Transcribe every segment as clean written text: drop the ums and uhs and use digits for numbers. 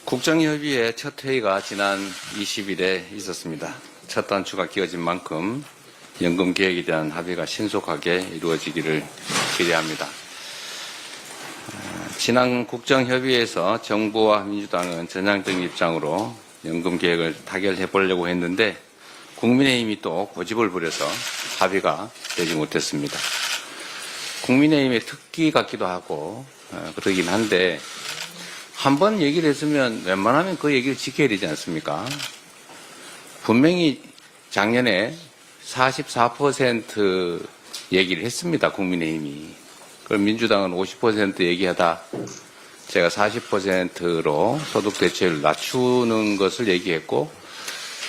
국정협의회 첫 회의가 지난 20일에 있었습니다. 첫 단추가 끼워진 만큼 연금 개혁에 대한 합의가 신속하게 이루어지기를 기대합니다. 지난 국정협의회에서 정부와 민주당은 전향적인 입장으로 연금 개혁을 타결해 보려고 했는데 국민의힘이 또 고집을 부려서 합의가 되지 못했습니다. 국민의힘의 특기 같기도 하고 그러긴 한데 한번 얘기를 했으면 웬만하면 그 얘기를 지켜야 되지 않습니까? 분명히 작년에 44% 얘기를 했습니다. 국민의힘이. 그럼 민주당은 50% 얘기하다 제가 40%로 소득 대체율을 낮추는 것을 얘기했고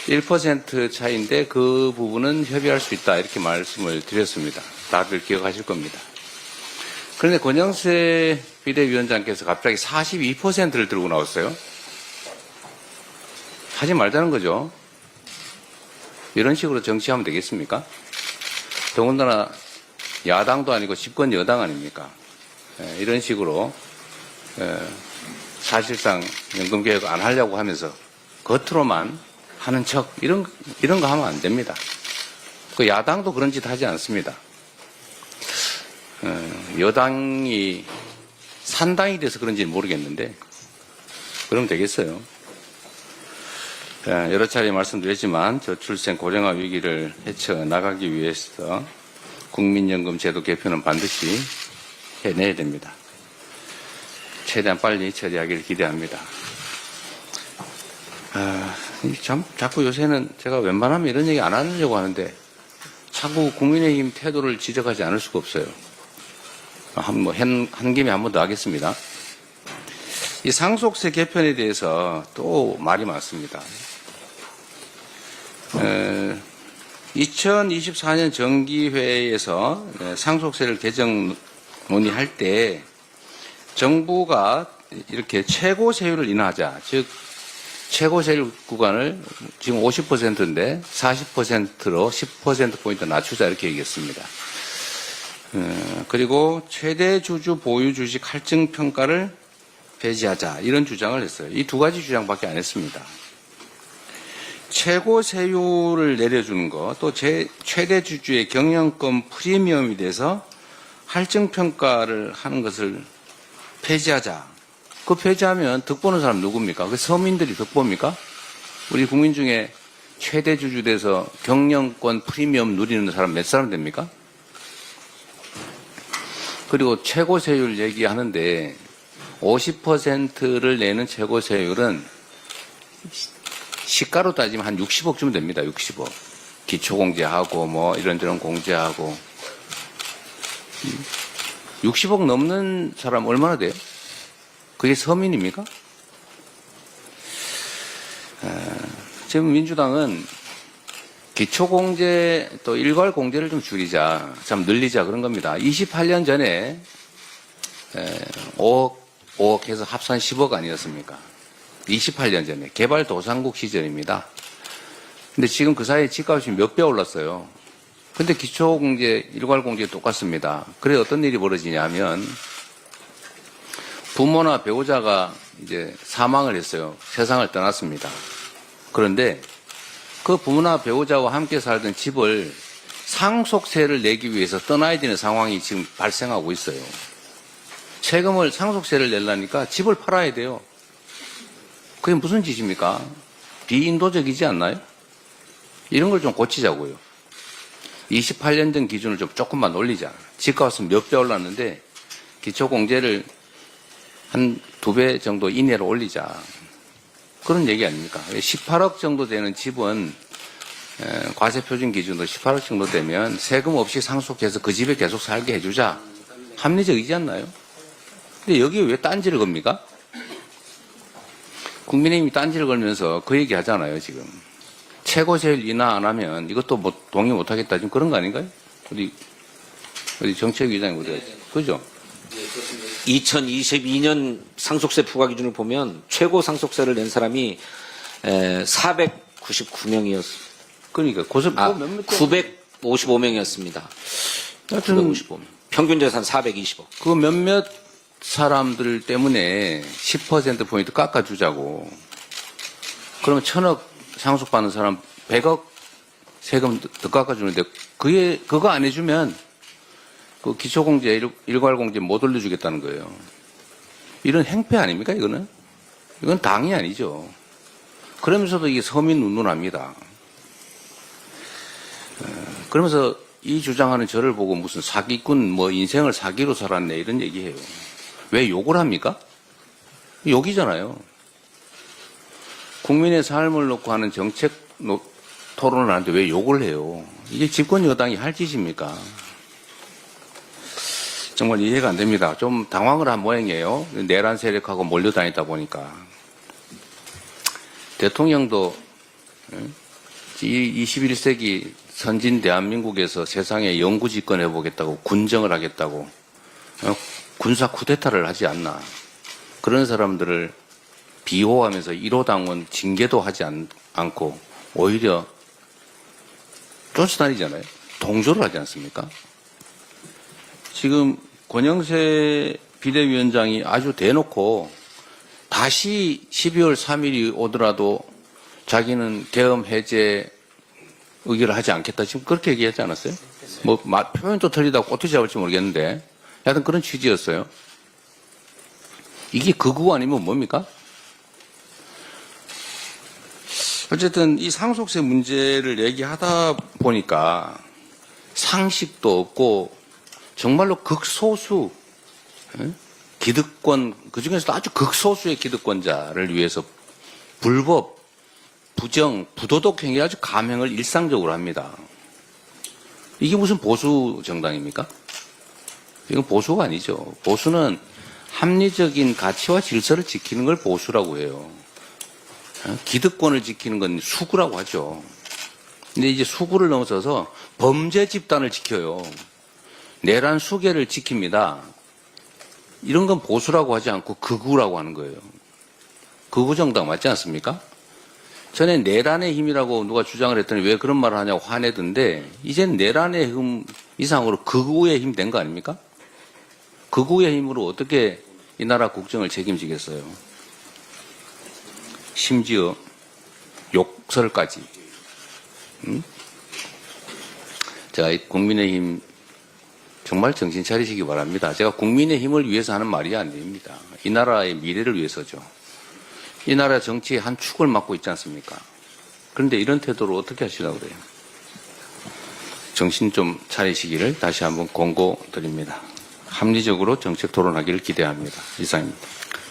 1% 차이인데 그 부분은 협의할 수 있다 이렇게 말씀을 드렸습니다. 다들 기억하실 겁니다. 그런데 권영세 비대위원장께서 갑자기 42%를 들고 나왔어요. 하지 말자는 거죠. 이런 식으로 정치하면 되겠습니까? 더군다나 야당도 아니고 집권 여당 아닙니까? 이런 식으로 사실상 연금개혁 안 하려고 하면서 겉으로만 하는 척 이런 거 하면 안 됩니다. 그 야당도 그런 짓 하지 않습니다. 여당이 산당이 돼서 그런지는 모르겠는데 그러면 되겠어요. 여러 차례 말씀드렸지만 저출생 고령화 위기를 헤쳐나가기 위해서 국민연금 제도 개편은 반드시 해내야 됩니다. 최대한 빨리 처리하기를 기대합니다. 자꾸 요새는 제가 웬만하면 이런 얘기 안 하려고 하는데 자꾸 국민의힘 태도를 지적하지 않을 수가 없어요. 한 김에 한 번 더 하겠습니다. 이 상속세 개편에 대해서 또 말이 많습니다. 2024년 정기회에서 상속세를 개정 논의할 때 정부가 이렇게 최고 세율을 인하하자, 즉 최고 세율 구간을 지금 50%인데 40%로 10%포인트 낮추자 이렇게 얘기했습니다. 그리고 최대 주주 보유 주식 할증 평가를 폐지하자 이런 주장을 했어요. 이 두 가지 주장밖에 안 했습니다. 최고 세율을 내려주는 것, 또 최대 주주의 경영권 프리미엄에 대해서 할증 평가를 하는 것을 폐지하자. 그 폐지하면 득보는 사람 누굽니까? 그 서민들이 득보입니까? 우리 국민 중에 최대 주주 돼서 경영권 프리미엄 누리는 사람 몇 사람 됩니까? 그리고 최고 세율 얘기하는데 50%를 내는 최고 세율은 시가로 따지면 한 60억쯤 됩니다. 60억. 기초공제하고 뭐 이런저런 공제하고 60억 넘는 사람 얼마나 돼요? 그게 서민입니까? 지금 민주당은 기초공제 또 일괄공제를 좀 줄이자, 좀 늘리자 그런 겁니다. 28년 전에 5억 해서 합산 10억 아니었습니까? 28년 전에 개발도상국 시절입니다. 근데 지금 그 사이에 집값이 몇 배 올랐어요. 근데 기초공제, 일괄공제 똑같습니다. 그래 어떤 일이 벌어지냐면 부모나 배우자가 이제 사망을 했어요. 세상을 떠났습니다. 그런데 그 부모나 배우자와 함께 살던 집을 상속세를 내기 위해서 떠나야 되는 상황이 지금 발생하고 있어요. 세금을 상속세를 내려니까 집을 팔아야 돼요. 그게 무슨 짓입니까? 비인도적이지 않나요? 이런 걸 좀 고치자고요. 28년 전 기준을 좀 조금만 올리자. 집값은 몇 배 올랐는데 기초공제를 한 2배 정도 이내로 올리자. 그런 얘기 아닙니까? 18억 정도 되는 집은 과세표준 기준으로 18억 정도 되면 세금 없이 상속해서 그 집에 계속 살게 해주자. 합리적이지 않나요? 근데 여기에 왜 딴지를 겁니까? 국민의힘이 딴지를 걸면서 그 얘기 하잖아요, 지금. 최고세율 인하 안 하면 이것도 뭐 동의 못 하겠다. 지금 그런 거 아닌가요? 어디 정책위원장이 어디 갔지? 그죠? 2022년 상속세 부과 기준을 보면 최고 상속세를 낸 사람이 499명이었습니다. 그러니까 몇몇 955명이었습니다. 하여튼 955명. 평균 재산 420억. 그 몇몇 사람들 때문에 10%포인트 깎아주자고. 그러면 1,000억 상속받는 사람 100억 세금 더 깎아주는데 그거 안 해주면 그 기초공제, 일괄공제 못 올려주겠다는 거예요. 이런 행패 아닙니까, 이거는? 이건 당이 아니죠. 그러면서도 이게 서민 운운합니다. 그러면서 이 주장하는 저를 보고 무슨 사기꾼, 뭐 인생을 사기로 살았네 이런 얘기해요. 왜 욕을 합니까? 욕이잖아요. 국민의 삶을 놓고 하는 정책 토론을 하는데 왜 욕을 해요? 이게 집권 여당이 할 짓입니까? 정말 이해가 안 됩니다. 좀 당황을 한 모양이에요. 내란 세력하고 몰려다니다 보니까. 대통령도 21세기 선진 대한민국에서 세상에 영구 집권해보겠다고 군정을 하겠다고 군사 쿠데타를 하지 않나. 그런 사람들을 비호하면서 1호 당원 징계도 하지 않고 오히려 쫓아다니잖아요. 동조를 하지 않습니까? 지금 권영세 비대위원장이 아주 대놓고 다시 12월 3일이 오더라도 자기는 계엄 해제 의결을 하지 않겠다. 지금 그렇게 얘기하지 않았어요? 뭐 표현도 틀리다고 꼬투리 잡을지 모르겠는데 하여튼 그런 취지였어요. 이게 극우 아니면 뭡니까? 어쨌든 이 상속세 문제를 얘기하다 보니까 상식도 없고 정말로 극소수 기득권, 그중에서도 아주 극소수의 기득권자를 위해서 불법, 부정, 부도덕 행위 아주 감행을 일상적으로 합니다. 이게 무슨 보수 정당입니까? 이건 보수가 아니죠. 보수는 합리적인 가치와 질서를 지키는 걸 보수라고 해요. 기득권을 지키는 건 수구라고 하죠. 근데 이제 수구를 넘어서서 범죄 집단을 지켜요. 내란 수계를 지킵니다. 이런 건 보수라고 하지 않고 극우라고 하는 거예요. 극우 정당 맞지 않습니까? 전에 내란의 힘이라고 누가 주장을 했더니 왜 그런 말을 하냐고 화내던데 이젠 내란의 힘 이상으로 극우의 힘 된 거 아닙니까? 극우의 힘으로 어떻게 이 나라 국정을 책임지겠어요? 심지어 욕설까지. 제가 이 국민의힘 정말 정신 차리시기 바랍니다. 제가 국민의힘을 위해서 하는 말이 아닙니다. 이 나라의 미래를 위해서죠. 이 나라 정치의 한 축을 맡고 있지 않습니까? 그런데 이런 태도로 어떻게 하시려고 그래요? 정신 좀 차리시기를 다시 한번 권고드립니다. 합리적으로 정책 토론하기를 기대합니다. 이상입니다.